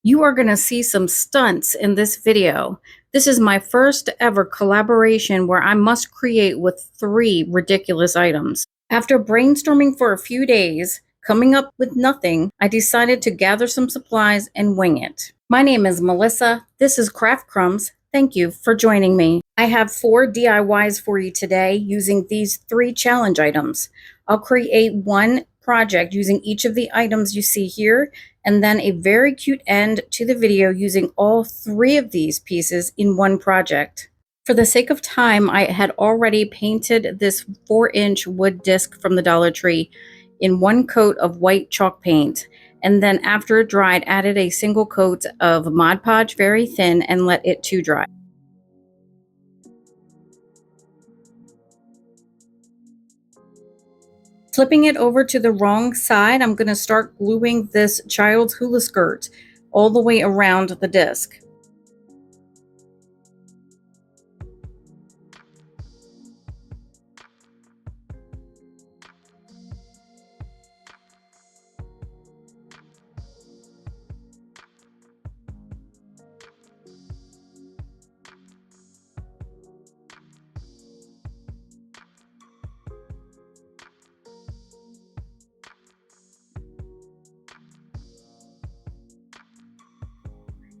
You are going to see some stunts in this video. This is my first ever collaboration where I must create with three ridiculous items. After brainstorming for a few days, coming up with nothing, I decided to gather some supplies and wing it. My name is Melissa. This is CraftCrumbs. Thank you for joining me. I have 4 DIYs for you today using these three challenge items. I'll create one project using each of the items you see here, and then a very cute end to the video using all three of these pieces in one project. For the sake of time, I had already painted this 4-inch wood disc from the Dollar Tree in one coat of white chalk paint, and then after it dried, added a single coat of Mod Podge very thin and let it to dry. Flipping it over to the wrong side, I'm going to start gluing this child's hula skirt all the way around the disc.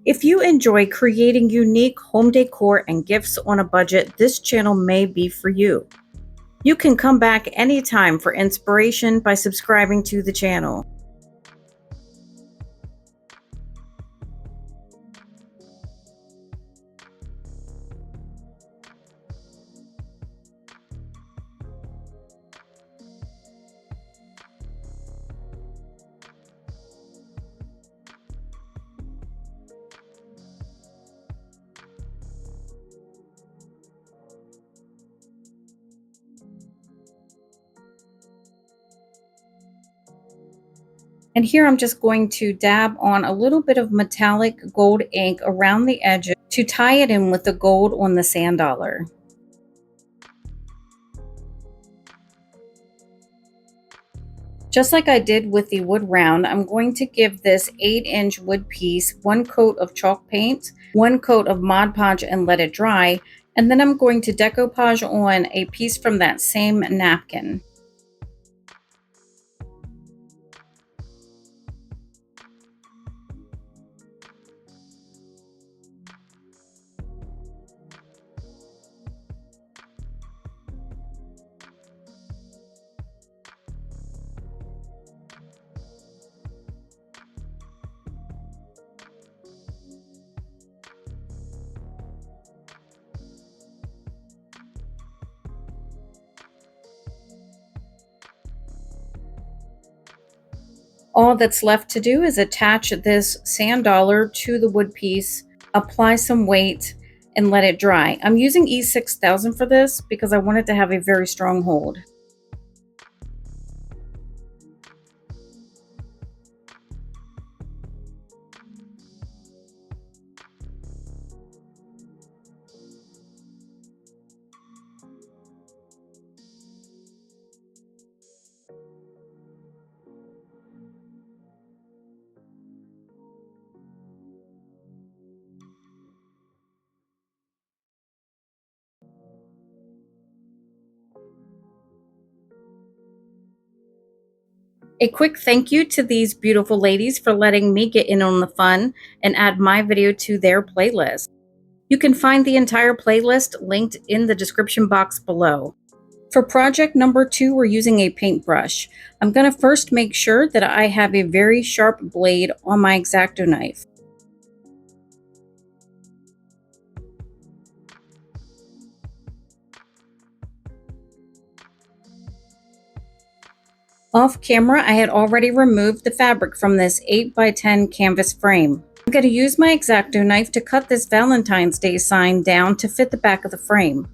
If you enjoy creating unique home decor and gifts on a budget, this channel may be for you. You can come back anytime for inspiration by subscribing to the channel. And here I'm just going to dab on a little bit of metallic gold ink around the edges to tie it in with the gold on the sand dollar. Just like I did with the wood round, I'm going to give this 8-inch wood piece one coat of chalk paint, one coat of Mod Podge and let it dry, and then I'm going to decoupage on a piece from that same napkin. All that's left to do is attach this sand dollar to the wood piece, apply some weight, and let it dry. I'm using E6000 for this because I want it to have a very strong hold. A quick thank you to these beautiful ladies for letting me get in on the fun and add my video to their playlist. You can find the entire playlist linked in the description box below. For project number 2, we're using a paintbrush. I'm going to first make sure that I have a very sharp blade on my X-Acto knife. Off camera, I had already removed the fabric from this 8x10 canvas frame. I'm going to use my X-Acto knife to cut this Valentine's Day sign down to fit the back of the frame.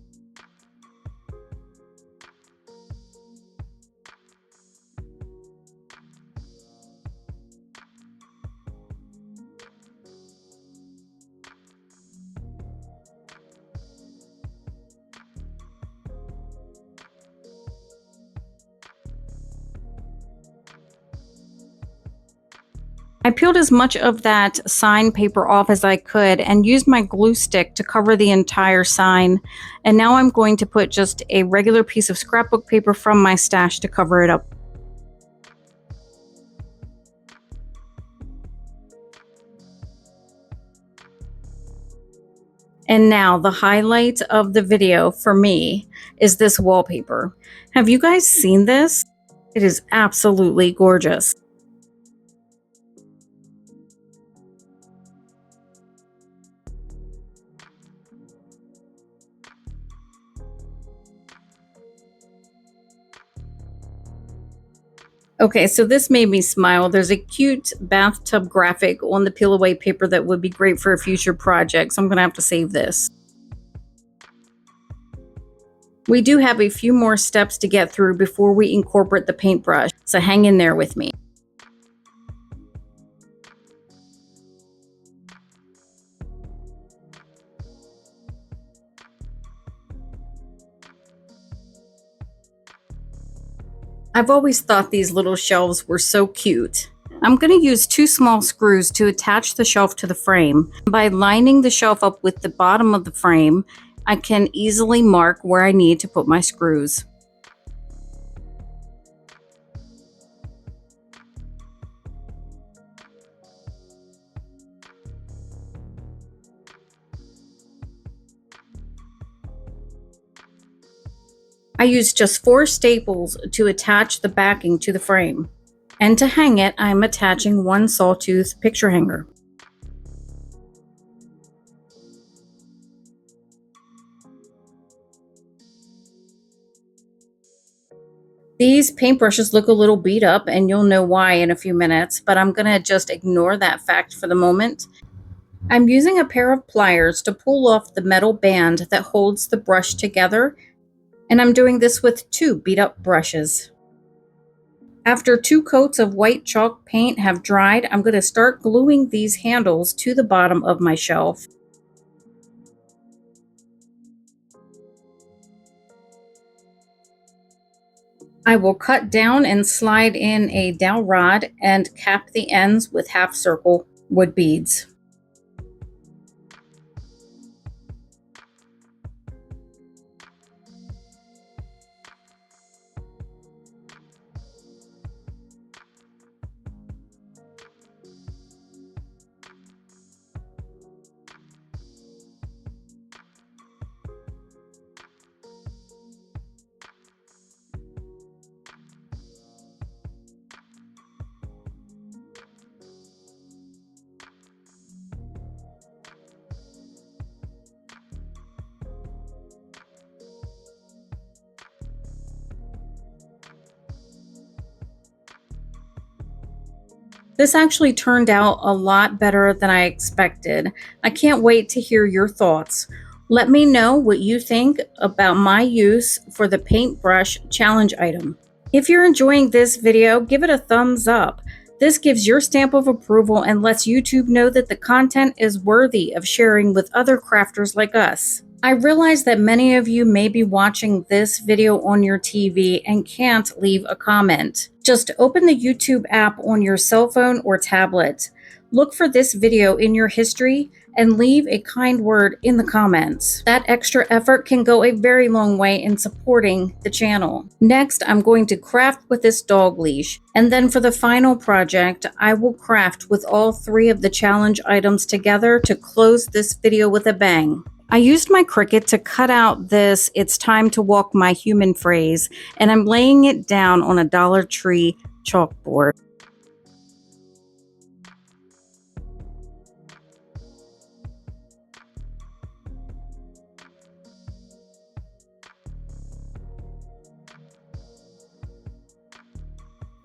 I peeled as much of that sign paper off as I could and used my glue stick to cover the entire sign. And now I'm going to put just a regular piece of scrapbook paper from my stash to cover it up. And now the highlight of the video for me is this wallpaper. Have you guys seen this? It is absolutely gorgeous. Okay, so this made me smile. There's a cute bathtub graphic on the peel away paper that would be great for a future project, so I'm going to have to save this. We do have a few more steps to get through before we incorporate the paintbrush, so hang in there with me. I've always thought these little shelves were so cute. I'm going to use 2 small screws to attach the shelf to the frame. By lining the shelf up with the bottom of the frame, I can easily mark where I need to put my screws. I used just 4 staples to attach the backing to the frame. And to hang it, I'm attaching 1 sawtooth picture hanger. These paintbrushes look a little beat up, and you'll know why in a few minutes, but I'm going to just ignore that fact for the moment. I'm using a pair of pliers to pull off the metal band that holds the brush together, and I'm doing this with 2 beat up brushes. After 2 coats of white chalk paint have dried, I'm going to start gluing these handles to the bottom of my shelf. I will cut down and slide in a dowel rod and cap the ends with half circle wood beads. This actually turned out a lot better than I expected. I can't wait to hear your thoughts. Let me know what you think about my use for the paintbrush challenge item. If you're enjoying this video, give it a thumbs up. This gives your stamp of approval and lets YouTube know that the content is worthy of sharing with other crafters like us. I realize that many of you may be watching this video on your TV and can't leave a comment. Just open the YouTube app on your cell phone or tablet. Look for this video in your history and leave a kind word in the comments. That extra effort can go a very long way in supporting the channel. Next, I'm going to craft with this dog leash. And then for the final project, I will craft with all 3 of the challenge items together to close this video with a bang. I used my Cricut to cut out this "It's time to walk my human" phrase, and I'm laying it down on a Dollar Tree chalkboard.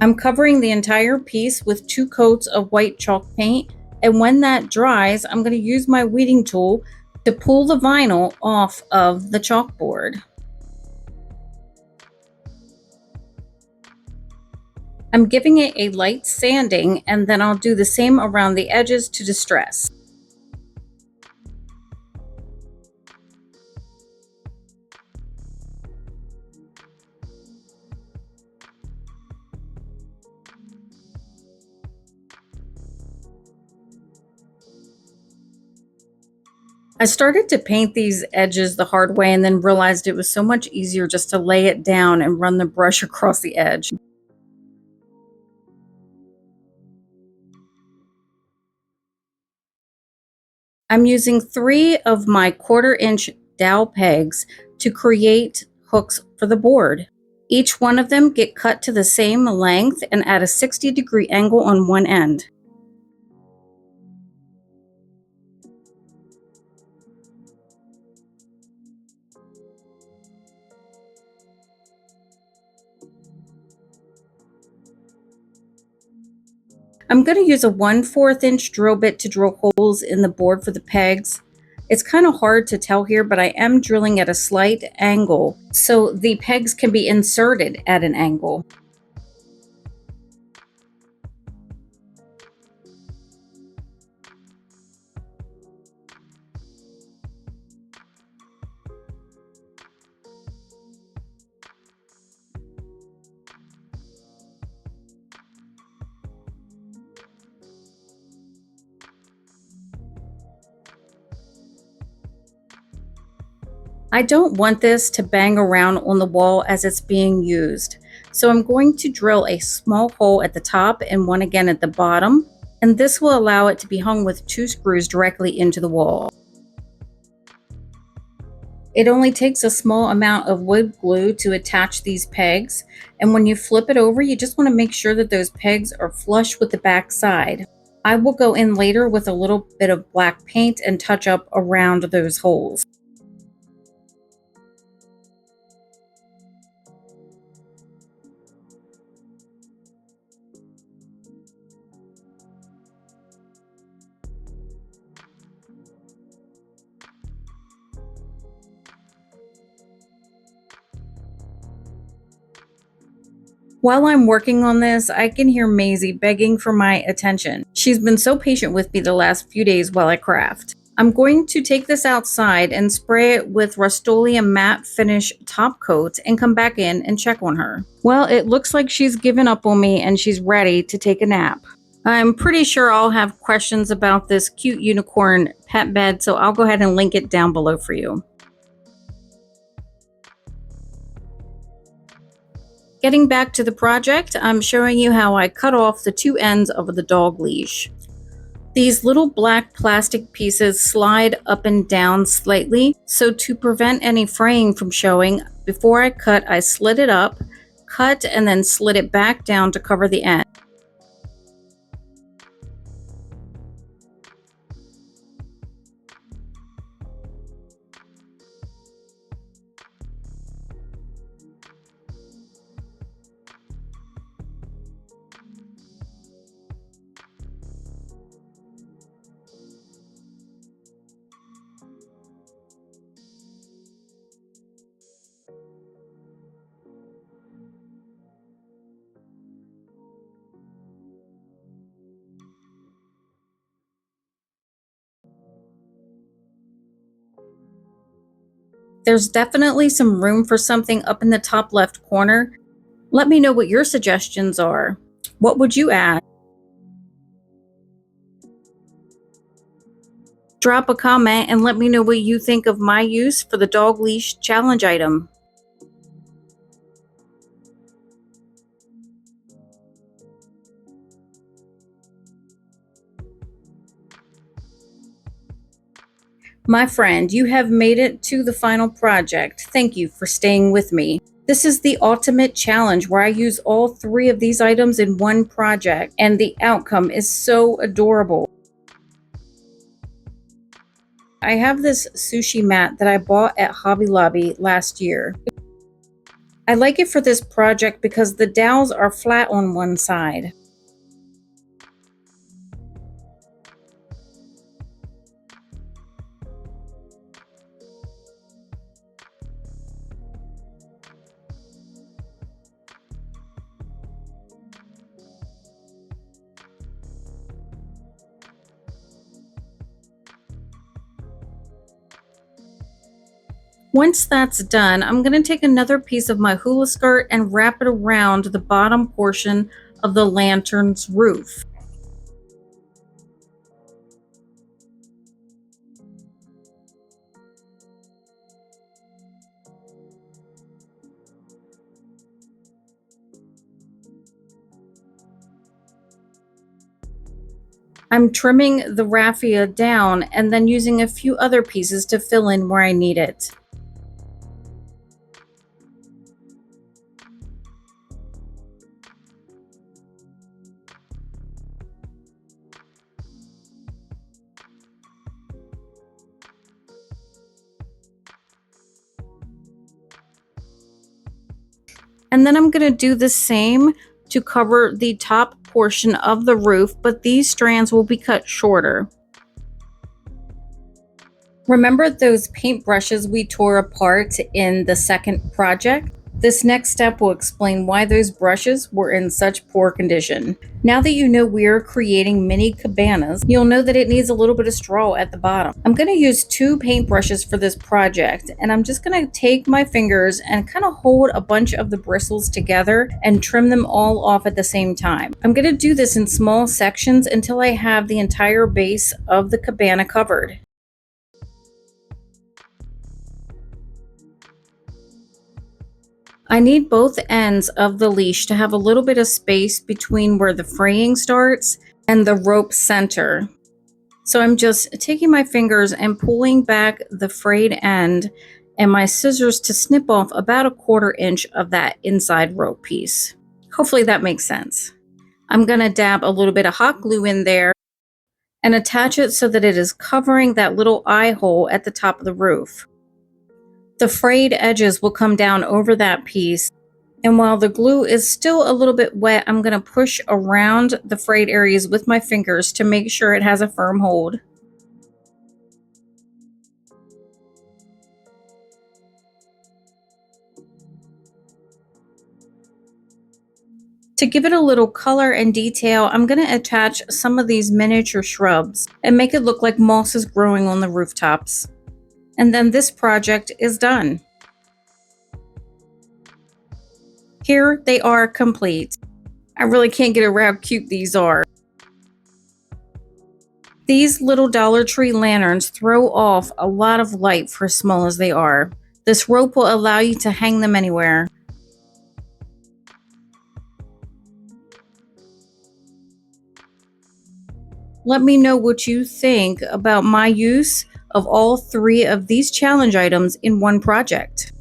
I'm covering the entire piece with 2 coats of white chalk paint, and when that dries, I'm going to use my weeding tool to pull the vinyl off of the chalkboard. I'm giving it a light sanding, and then I'll do the same around the edges to distress. I started to paint these edges the hard way and then realized it was so much easier just to lay it down and run the brush across the edge. I'm using 3 of my 1/4 inch dowel pegs to create hooks for the board. Each one of them get cut to the same length and at a 60-degree angle on one end. I'm going to use a 1/4 inch drill bit to drill holes in the board for the pegs. It's kind of hard to tell here, but I am drilling at a slight angle so the pegs can be inserted at an angle. I don't want this to bang around on the wall as it's being used. So I'm going to drill a small hole at the top and one again at the bottom. And this will allow it to be hung with 2 screws directly into the wall. It only takes a small amount of wood glue to attach these pegs. And when you flip it over, you just want to make sure that those pegs are flush with the back side. I will go in later with a little bit of black paint and touch up around those holes. While I'm working on this, I can hear Maisie begging for my attention. She's been so patient with me the last few days while I craft. I'm going to take this outside and spray it with Rust-Oleum matte finish top coat and come back in and check on her. Well, it looks like she's given up on me and she's ready to take a nap. I'm pretty sure I'll have questions about this cute unicorn pet bed, so I'll go ahead and link it down below for you. Getting back to the project, I'm showing you how I cut off the 2 ends of the dog leash. These little black plastic pieces slide up and down slightly, so to prevent any fraying from showing, before I cut, I slid it up, cut, and then slid it back down to cover the end. There's definitely some room for something up in the top left corner. Let me know what your suggestions are. What would you add? Drop a comment and let me know what you think of my use for the dog leash challenge item. My friend, you have made it to the final project. Thank you for staying with me. This is the ultimate challenge where I use all 3 of these items in one project, and the outcome is so adorable. I have this sushi mat that I bought at Hobby Lobby last year. I like it for this project because the dowels are flat on one side. Once that's done, I'm going to take another piece of my hula skirt and wrap it around the bottom portion of the lantern's roof. I'm trimming the raffia down and then using a few other pieces to fill in where I need it. And then I'm going to do the same to cover the top portion of the roof, but these strands will be cut shorter. Remember those paintbrushes we tore apart in the second project? This next step will explain why those brushes were in such poor condition. Now that you know we're creating mini cabanas, you'll know that it needs a little bit of straw at the bottom. I'm going to use 2 paintbrushes for this project, and I'm just going to take my fingers and kind of hold a bunch of the bristles together and trim them all off at the same time. I'm going to do this in small sections until I have the entire base of the cabana covered. I need both ends of the leash to have a little bit of space between where the fraying starts and the rope center. So I'm just taking my fingers and pulling back the frayed end and my scissors to snip off about a 1/4 inch of that inside rope piece. Hopefully that makes sense. I'm going to dab a little bit of hot glue in there and attach it so that it is covering that little eye hole at the top of the roof. The frayed edges will come down over that piece, and while the glue is still a little bit wet, I'm going to push around the frayed areas with my fingers to make sure it has a firm hold. To give it a little color and detail, I'm going to attach some of these miniature shrubs and make it look like moss is growing on the rooftops. And then this project is done. Here they are complete. I really can't get around how cute these are. These little Dollar Tree lanterns throw off a lot of light for as small as they are. This rope will allow you to hang them anywhere. Let me know what you think about my use of all 3 of these challenge items in one project.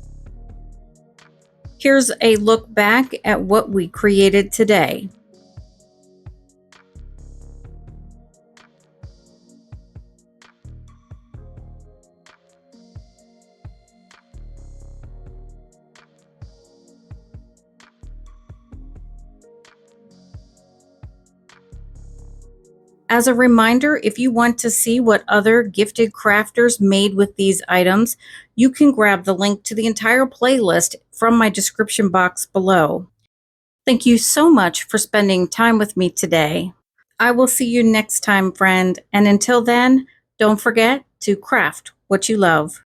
Here's a look back at what we created today. As a reminder, if you want to see what other gifted crafters made with these items, you can grab the link to the entire playlist from my description box below. Thank you so much for spending time with me today. I will see you next time, friend, and until then, don't forget to craft what you love.